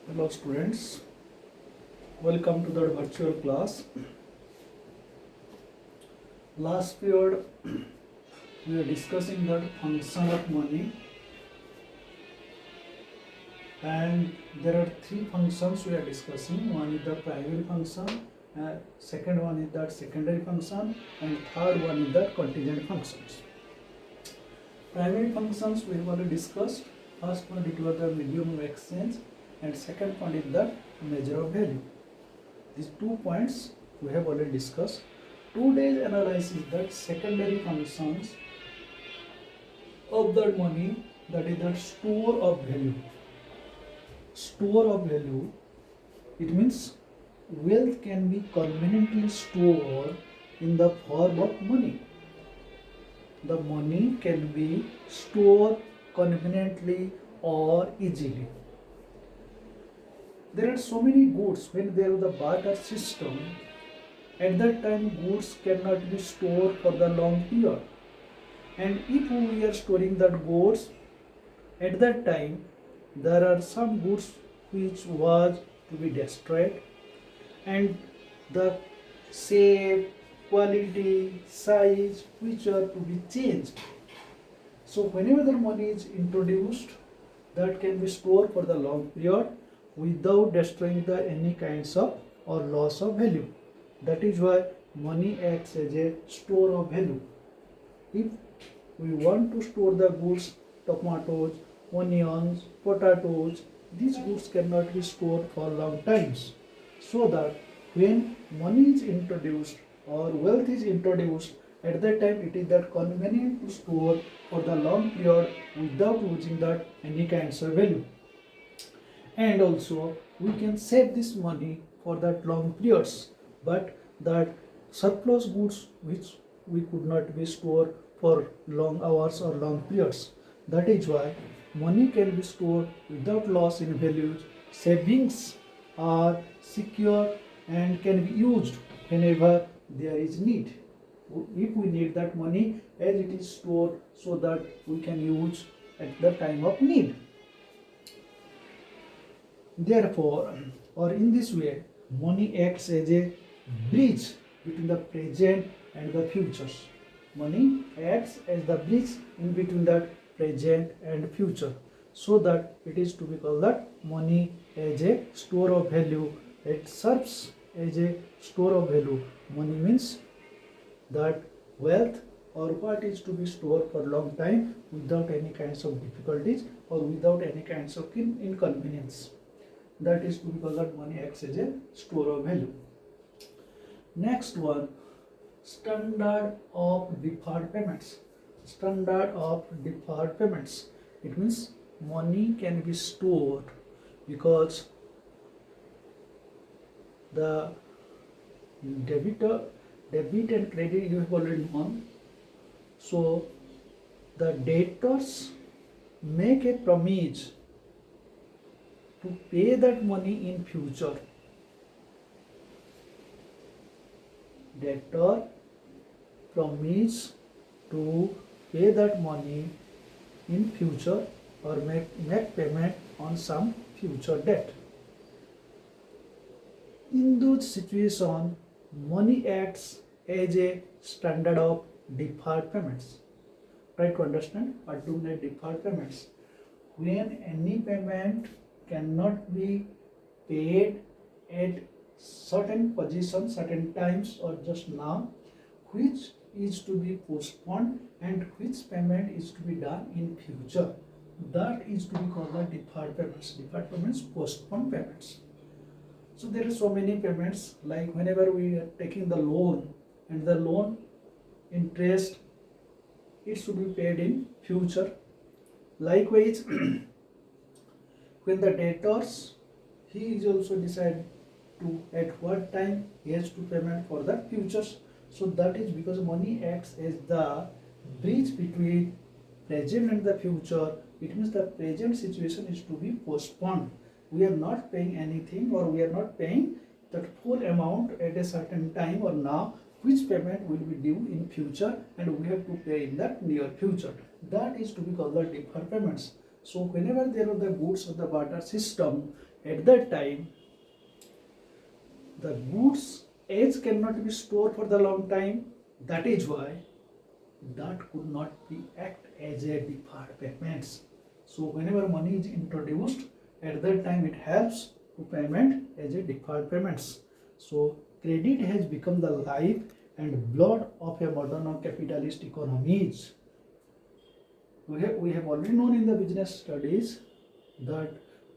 Hello students, welcome to the virtual class. Last period we were discussing the function of money, and there are three functions we are discussing. One is the primary function, second one is that secondary function, and third one is that contingent functions. Primary functions we have already discussed. First one it was the medium of exchange, and second one is the measure of value. These 2 points we have already discussed. Today's analysis that secondary functions of that money, that is that store of value. Store of value, it means wealth can be conveniently stored in the form of money. The money can be stored conveniently or easily. There are so many goods when there is the barter system. At that time, goods cannot be stored for the long period. And if we are storing that goods, at that time, there are some goods which was to be destroyed, and the shape, quality, size, which are to be changed. So whenever the money is introduced, that can be stored for the long period without destroying the any kinds of or loss of value. That is why money acts as a store of value. If we want to store the goods, tomatoes, onions, potatoes, these goods cannot be stored for long times. So that when money is introduced or wealth is introduced, at that time it is that convenient to store for the long period without losing that any kinds of value. And also we can save this money for that long periods, but that surplus goods which we could not be stored for long hours or long periods. That is why money can be stored without loss in values. Savings are secure and can be used whenever there is need. If we need that money, as it is stored so that we can use at the time of need. Therefore, or in this way, money acts as a bridge between the present and the futures. Money acts as the bridge in between the present and future, so that it is to be called that money as a store of value. It serves as a store of value. Money means that wealth or what is to be stored for a long time without any kinds of difficulties or without any kinds of inconvenience. That is to be called that money acts as a store of value. Next one, standard of deferred payments. Standard of deferred payments. It means money can be stored because the debit and credit you have already known. So the debtors make a promise to pay that money in future. Debtor promise to pay that money in future or make payment on some future debt. In those situations, money acts as a standard of deferred payments. Try to understand what do they deferred payments. When any payment cannot be paid at certain position, certain times or just now, which is to be postponed and which payment is to be done in future. That is to be called the deferred payments. Deferred payments, postponed payments. So there are so many payments, like whenever we are taking the loan and the loan interest, it should be paid in future. Likewise, when the debtors, he is also decide to at what time he has to payment for the futures. So that is because money acts as the bridge between present and the future. It means the present situation is to be postponed. We are not paying anything or we are not paying that full amount at a certain time or now, which payment will be due in future and we have to pay in the near future. That is to be called the deferred payments. So whenever there are the goods of the barter system, At that time, the goods age cannot be stored for the long time. That is why that could not be act as a deferred payments. So whenever money is introduced, at that time it helps to payment as a deferred payments. So credit has become the life and blood of a modern capitalist economies. We have already known in the business studies that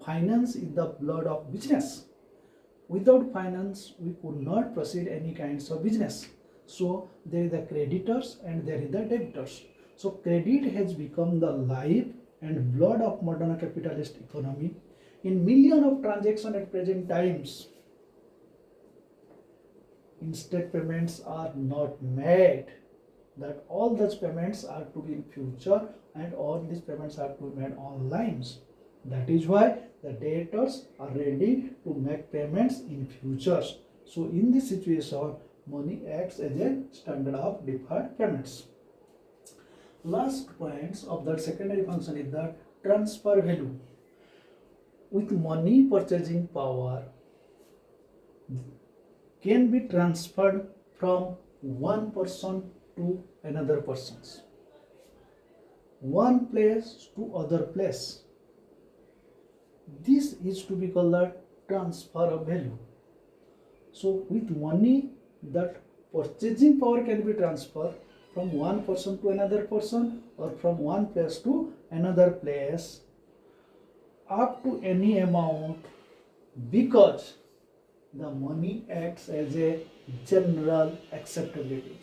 finance is the blood of business. Without finance, we could not proceed any kinds of business. So there is the creditors and there is the debtors. So credit has become the life and blood of modern capitalist economy. In millions of transactions at present times, instant payments are not made. That all those payments are to be in future and all these payments are to be made online. That is why the debtors are ready to make payments in future. So in this situation, money acts as a standard of deferred payments. Last points of that secondary function is the transfer value. With money purchasing power can be transferred from one person to another person's, one place to other place. This is to be called the transfer of value. So with money, that purchasing power can be transferred from one person to another person or from one place to another place up to any amount, because the money acts as a general acceptability.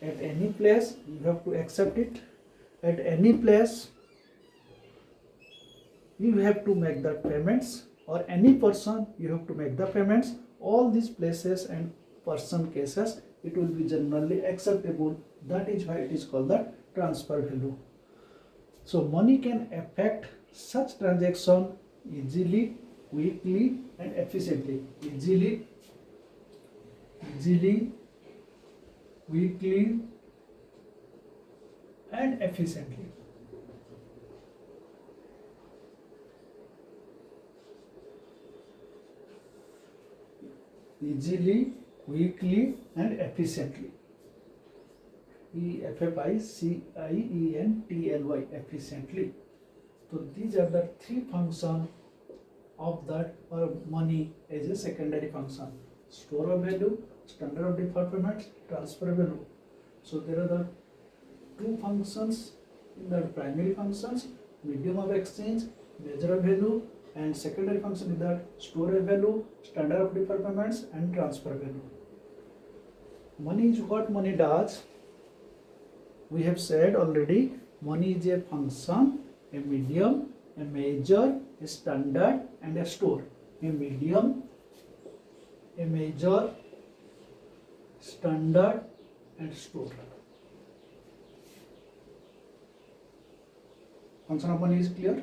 At any place you have to accept it. At any place you have to make the payments, or any person you have to make the payments. All these places and person cases, it will be generally acceptable. That is why it is called the transfer value. So money can affect such transaction easily, quickly and efficiently. Easily, quickly and efficiently. Easily, quickly and efficiently. efficiently, efficiently. So these are the three functions of that money as a secondary function: store of value, standard of deferred payments, transfer value. So there are the two functions in the primary functions: medium of exchange, measure of value, and secondary function is that store of value, standard of deferred payments, and transfer value. Money is what money does. We have said already, money is a function, a medium, a measure, a standard, and a store. A medium, a measure, standard, and store. Function of money is clear.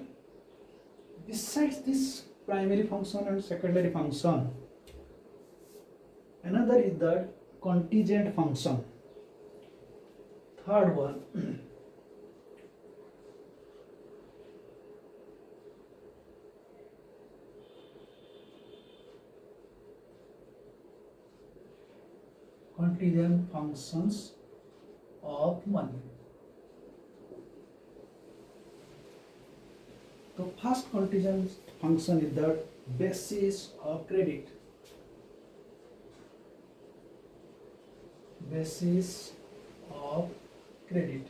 Besides this primary function and secondary function, another is the contingent function. Third one, contingent functions of money. The first contingent function is the basis of credit. Basis of credit.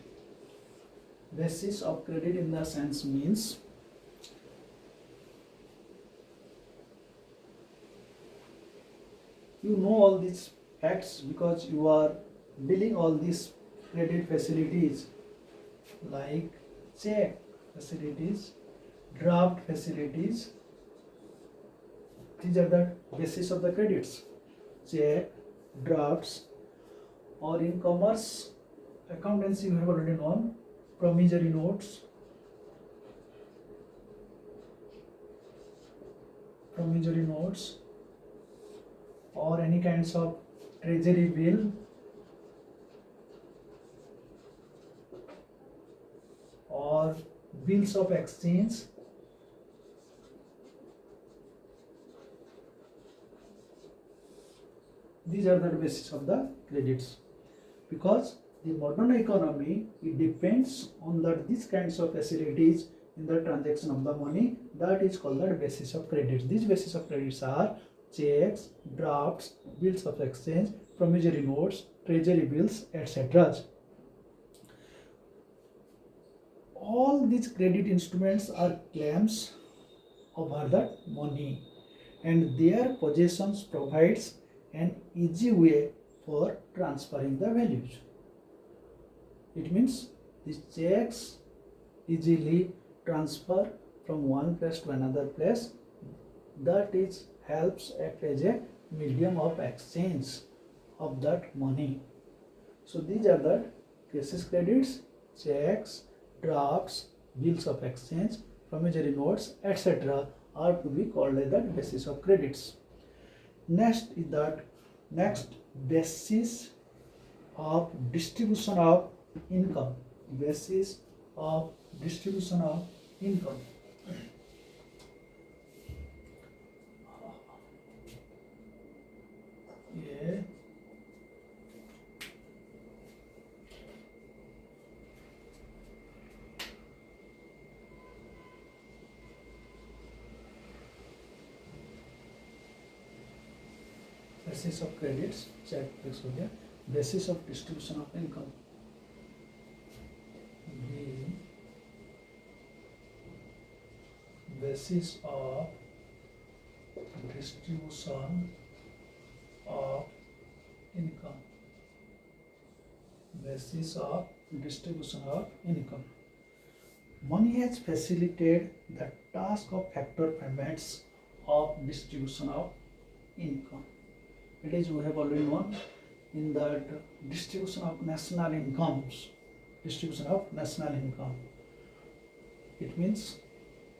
Basis of credit in the sense means you know all these facts because you are dealing all these credit facilities like check facilities, draft facilities. These are the basis of the credits: check, drafts, or in commerce accountancy you have already known, promissory notes, or any kinds of treasury bill, or bills of exchange, These are the basis of the credits, because the modern economy, it depends on that these kinds of facilities in the transaction of the money, that is called the basis of credits. These basis of credits are checks, drafts, bills of exchange, promissory notes, treasury bills, etc. All these credit instruments are claims over the money, and their possessions provides an easy way for transferring the values. It means these checks easily transfer from one place to another place. That is helps act as a medium of exchange of that money. So these are the cases credits, checks, drafts, bills of exchange, promissory notes, etc. are to be called as the basis of credits. Next basis of distribution of income. Basis of distribution of income. Yeah. Basis of credits, check fix हो गया. Basis of distribution of income. Basis of distribution of income. Basis of distribution of income. Money has facilitated the task of factor payments of distribution of income. It is, we have already known in that distribution of national incomes. Distribution of national income. It means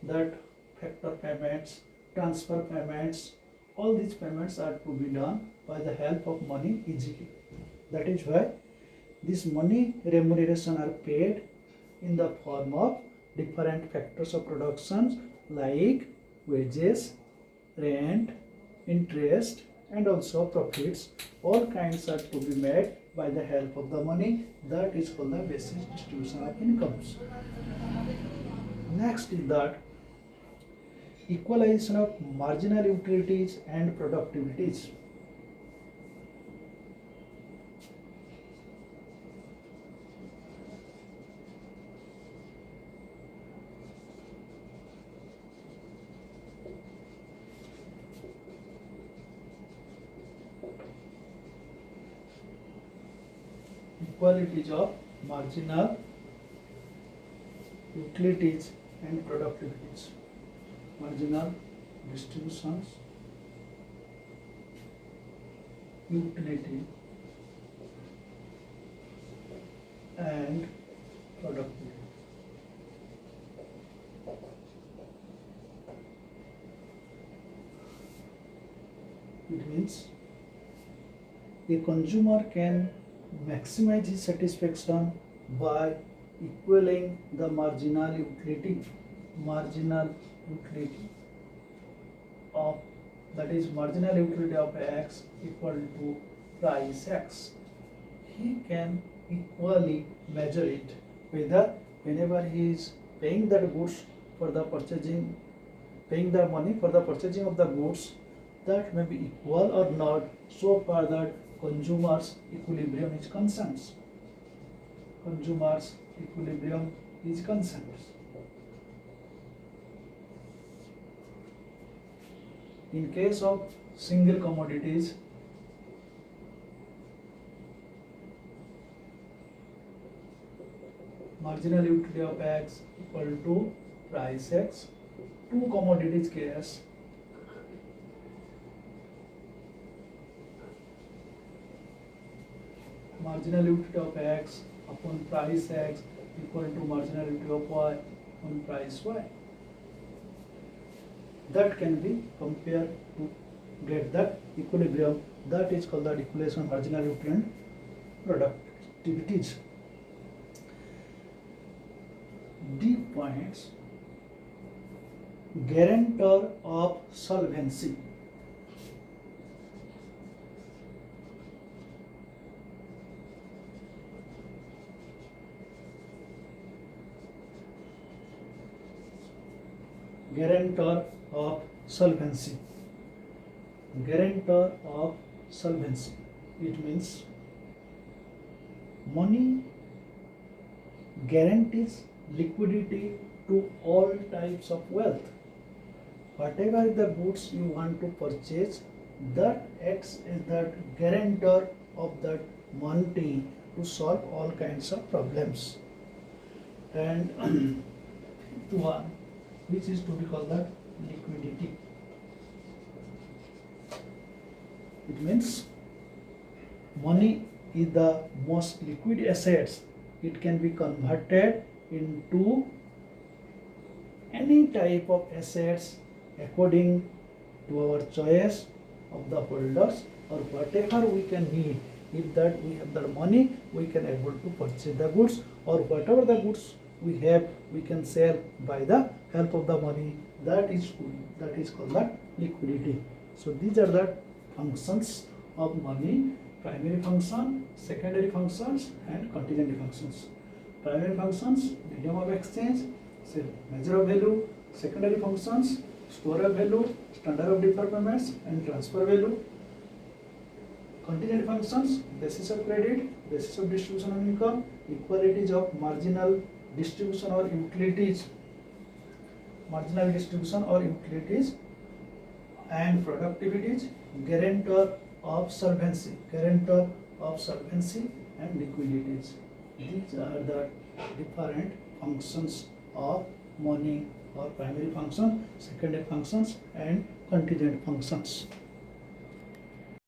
that factor payments, transfer payments, all these payments are to be done by the help of money easily. That is why this money remuneration are paid in the form of different factors of production like wages, rent, interest, and also profits. All kinds are to be made by the help of the money. That is called the basis distribution of incomes. Next is that equalization of marginal utilities and productivities. Equalities of marginal utilities and productivities. Marginal distributions, utility, and productivity. It means a consumer can maximize his satisfaction by equaling the marginal utility of, that is marginal utility of X equal to price X. He can equally measure it, whether whenever he is paying the goods for the purchasing, paying the money for the purchasing of the goods, that may be equal or not, so far that consumers equilibrium is concerned. Consumers equilibrium is concerned. In case of single commodities, marginal utility of X equal to price X. Two commodities case, marginal utility of X upon price X equal to marginal utility of Y upon price Y. That can be compared to get that equilibrium. That is called the equalization of marginal utility and productivities. D points, guarantor of solvency. guarantor of solvency. Guarantor of solvency. It means money guarantees liquidity to all types of wealth. Whatever the goods you want to purchase, that acts as that guarantor of that money to solve all kinds of problems. And fifth one, which is to be called that liquidity. It means money is the most liquid assets. It can be converted into any type of assets according to our choice of the holders, or whatever we can need. If that we have the money, we can able to purchase the goods, or whatever the goods we have, we can sell by the help of the money. That is called that liquidity. So these are the functions of money: primary function, secondary functions, and contingent functions. Primary functions: medium of exchange, measure of value. Secondary functions: store of value, standard of deferred payments, and transfer value. Contingent functions: basis of credit, basis of distribution of income, equalities of marginal distribution or utilities, and productivities. Guarantor of solvency, and liquidities. These are the different functions of money, or primary function, secondary functions, and contingent functions.